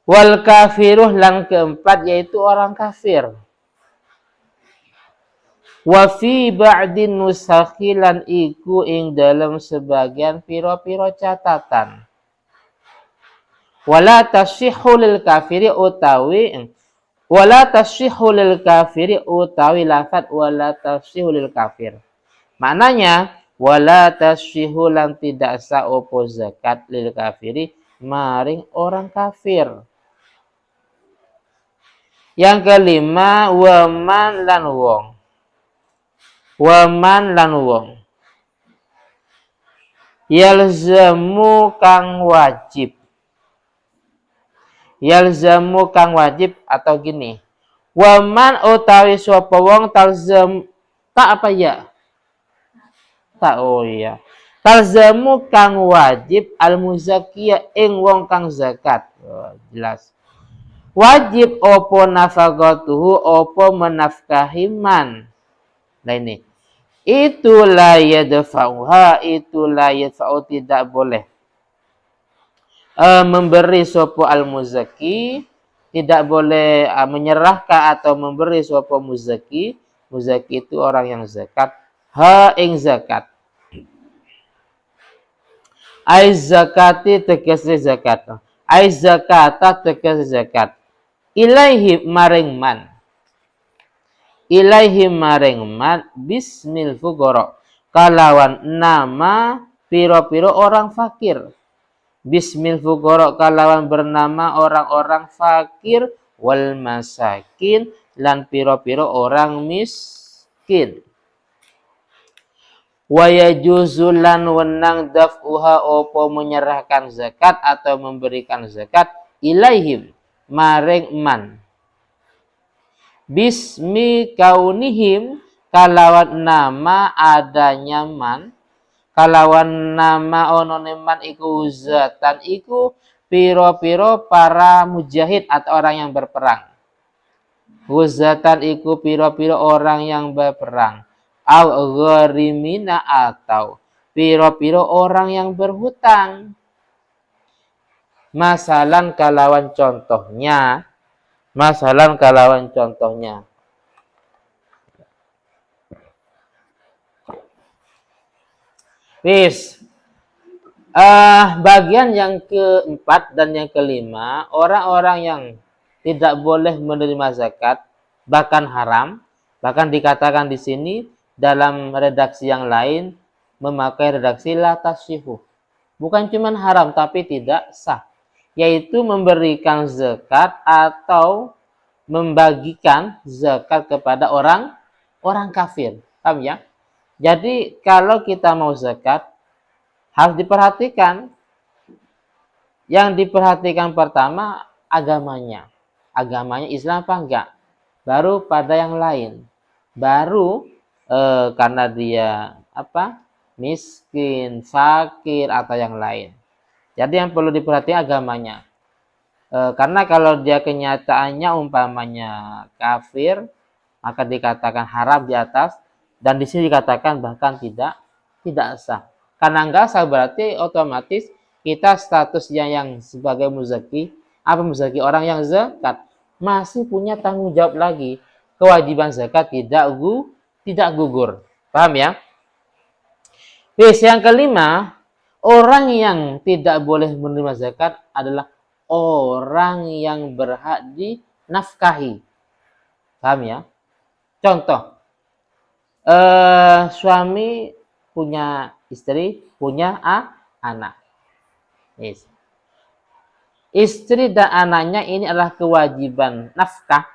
Wal kafiruh lan keempat yaitu orang kafir. Wa fi ba'din nusakhilan iku ing dalam sebagian piro-piro catatan. Wala tasyihu lil kafiri utawi lafat wala tasyihu lil kafir. Maknanya wala tasyihu lan tidak sah opo zakat lil kafiri maring orang kafir. Yang kelima waman lan wong. Waman lan wong yalzamu kang wajib. Yalzamu kang wajib atau gini. Waman utawi sapa wong talzam tak apa ya? Tak oh iya. Talzamu kang wajib al muzakiyah ing wong kang zakat. Oh, jelas. Wajib opo nafaqatuhu opo menafkahi man. Nah ini. Itulah yadfa'uha, itulah yadfa'u tidak boleh memberi sopo al-muzaki, tidak boleh menyerahkan atau memberi sopo muzaki. Muzaki itu orang yang zakat. Ha ing zakat. Ai zakati tegese zakat. Ai zakata tegese zakat. Ilaihi maring man. Ilaihi maring man bismil fuqara kalawan nama piro-piro orang fakir. Bismil fuqara kalawan bernama orang-orang fakir wal masakin lan piro-piro orang miskin. Wa yajuzu lan wenang daf'uha opo menyerahkan zakat atau memberikan zakat ilaihim maring man. Bismi kaunihim kalawan nama adanya man, kalawan nama onone man iku zatan iku piro-piro para mujahid atau orang yang berperang. Huzatan iku piro-piro orang yang berperang. Au gharimina atau piro-piro orang yang berhutang. Masalan kalawan contohnya. Masalah kalawan contohnya. Wis. Bagian yang keempat dan yang kelima, orang-orang yang tidak boleh menerima zakat, bahkan haram, bahkan dikatakan di sini dalam redaksi yang lain memakai redaksi la tasyihu. Bukan cuma haram tapi tidak sah. Yaitu memberikan zakat atau membagikan zakat kepada orang kafir. Paham ya? Jadi kalau kita mau zakat harus diperhatikan. Yang diperhatikan pertama agamanya. Agamanya Islam apa enggak? Baru pada yang lain. Baru karena dia miskin, fakir atau yang lain. Jadi yang perlu diperhatikan agamanya. Karena kalau dia kenyataannya umpamanya kafir, maka dikatakan haram di atas. Dan di sini dikatakan bahkan tidak sah. Karena enggak sah berarti otomatis kita statusnya yang sebagai muzaki. Apa muzaki? Orang yang zakat. Masih punya tanggung jawab lagi. Kewajiban zakat tidak gugur. Paham ya? Terus yang kelima. Orang yang tidak boleh menerima zakat adalah orang yang berhak dinafkahi. Paham ya? Contoh. Suami punya istri, punya anak. Yes. Istri dan anaknya ini adalah kewajiban nafkah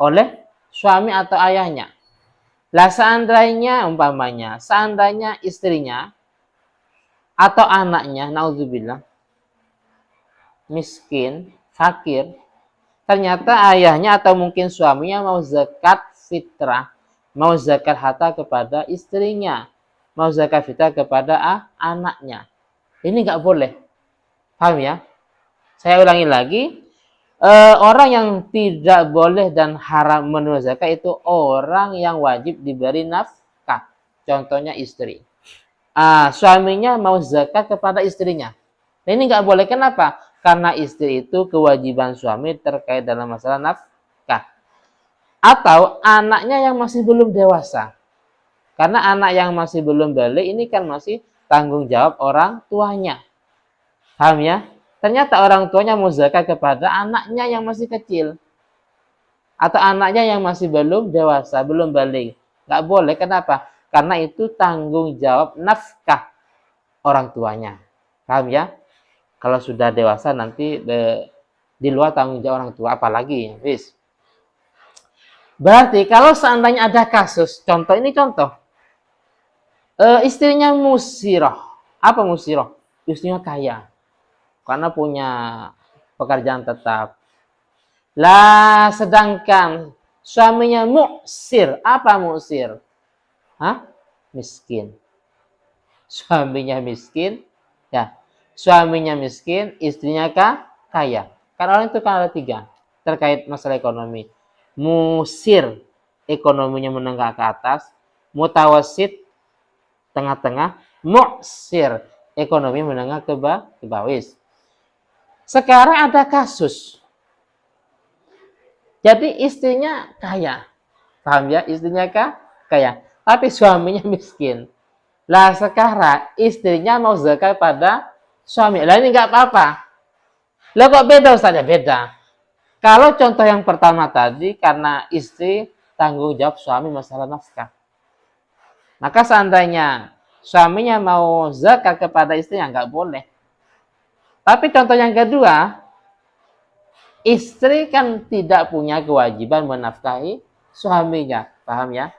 oleh suami atau ayahnya. Lah seandainya istrinya atau anaknya, naudzubillah, miskin, fakir, ternyata ayahnya atau mungkin suaminya mau zakat fitrah, mau zakat harta kepada istrinya, mau zakat fitrah kepada anaknya. Ini nggak boleh. Paham ya? Saya ulangi lagi. Orang yang tidak boleh dan haram menerima zakat itu orang yang wajib diberi nafkah. Contohnya istri. Suaminya mau zakat kepada istrinya. Nah, ini nggak boleh. Kenapa? Karena istri itu kewajiban suami terkait dalam masalah nafkah. Atau anaknya yang masih belum dewasa. Karena anak yang masih belum balik ini kan masih tanggung jawab orang tuanya. Paham ya? Ternyata orang tuanya mau zakat kepada anaknya yang masih kecil. Atau anaknya yang masih belum dewasa, belum balik. Nggak boleh, kenapa? Karena itu tanggung jawab nafkah orang tuanya. Paham ya? Kalau sudah dewasa nanti di luar tanggung jawab orang tua, apalagi. Wis. Berarti kalau seandainya ada kasus, contoh ini contoh. Istrinya musirah. Apa musirah? Istrinya kaya. Karena punya pekerjaan tetap. Lah sedangkan suaminya muksir. Apa muksir? Hah? Miskin. Suaminya miskin. Ya. Suaminya miskin, istrinya kaya. Kan orang itu kan ada 3 terkait masalah ekonomi. Musir, ekonominya menengah ke atas. Mutawasid, tengah-tengah. Muksir, ekonomi menengah ke bawah. Sekarang ada kasus. Jadi istrinya kaya. Paham ya? Istrinya kaya. Tapi suaminya miskin. Lah sekarang istrinya mau zakat pada suami. Lah ini nggak apa-apa. Lah kok beda Ustaz? Ya beda. Kalau contoh yang pertama tadi karena istri tanggung jawab suami masalah nafkah. Maka seandainya suaminya mau zakat kepada istrinya nggak boleh. Tapi contoh yang kedua, istri kan tidak punya kewajiban menafkahi suaminya. Paham ya?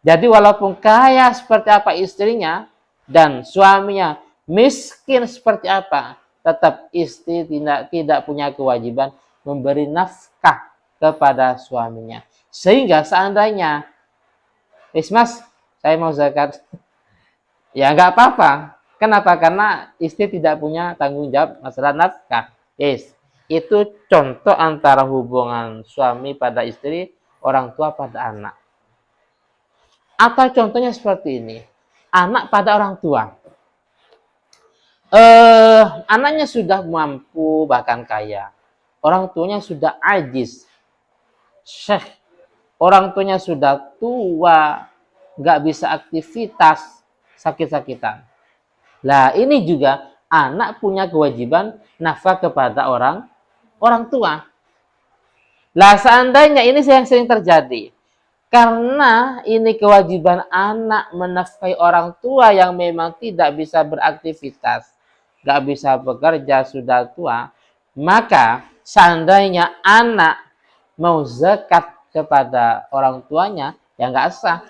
Jadi walaupun kaya seperti apa istrinya dan suaminya miskin seperti apa, tetap istri tidak punya kewajiban memberi nafkah kepada suaminya. Sehingga seandainya, Mas, saya mau zakat, ya nggak apa-apa. Kenapa? Karena istri tidak punya tanggung jawab masalah nafkah. Itu contoh antara hubungan suami pada istri, orang tua pada anak. Atau contohnya seperti ini, anak pada orang tua. Anaknya sudah mampu bahkan kaya. Orang tuanya sudah ajiz. Syekh. Orang tuanya sudah tua, nggak bisa aktivitas, sakit-sakitan. Lah ini juga anak punya kewajiban nafkah kepada orang tua. Lah seandainya ini yang sering terjadi. Karena ini kewajiban anak menafkahi orang tua yang memang tidak bisa beraktivitas, nggak bisa bekerja, sudah tua, maka seandainya anak mau zakat kepada orang tuanya, ya nggak sah.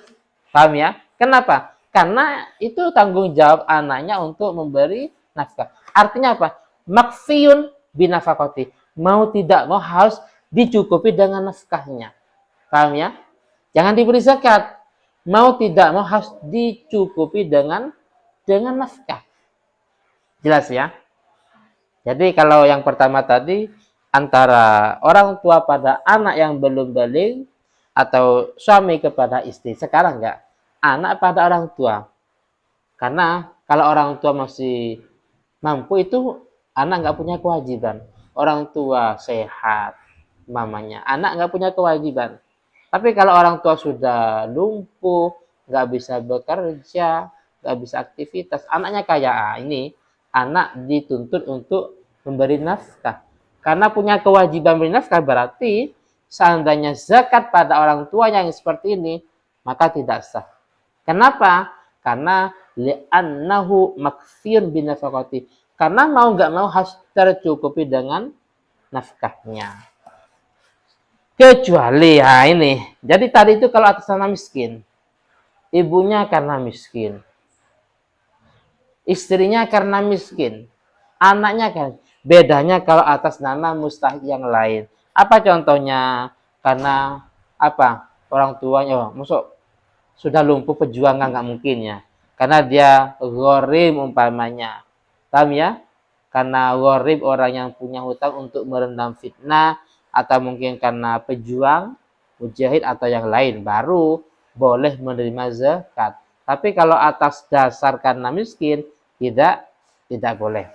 Paham ya? Kenapa? Karena itu tanggung jawab anaknya untuk memberi nafkah. Artinya apa? Makfiyun binafakoti. Mau tidak mau harus dicukupi dengan nafkahnya. Paham ya? Jangan diberi zakat. Mau tidak mau harus dicukupi dengan nafkah. Jelas ya? Jadi kalau yang pertama tadi antara orang tua pada anak yang belum balik atau suami kepada istri. Sekarang enggak. Anak pada orang tua. Karena kalau orang tua masih mampu itu anak enggak punya kewajiban. Orang tua sehat mamanya. Anak enggak punya kewajiban. Tapi kalau orang tua sudah lumpuh, nggak bisa bekerja, nggak bisa aktivitas, anaknya kaya, ini anak dituntut untuk memberi nafkah. Karena punya kewajiban memberi nafkah berarti seandainya zakat pada orang tua yang seperti ini, maka tidak sah. Kenapa? Karena li'annahu makfiyun binafakati. Karena mau nggak mau harus tercukupi dengan nafkahnya. Kecuali ya ini. Jadi tadi itu kalau atas nama miskin. Ibunya karena miskin. Istrinya karena miskin. Anaknya kan. Bedanya kalau atas nama mustahik yang lain. Apa contohnya? Karena apa? Orang tuanya masuk sudah lumpuh pejuang nggak mungkin ya. Karena dia gharim umpamanya. Paham ya? Karena gharib orang yang punya hutang untuk merendam fitnah. Atau mungkin karena pejuang, mujahid atau yang lain, baru boleh menerima zakat. Tapi kalau atas dasar karena miskin, tidak boleh.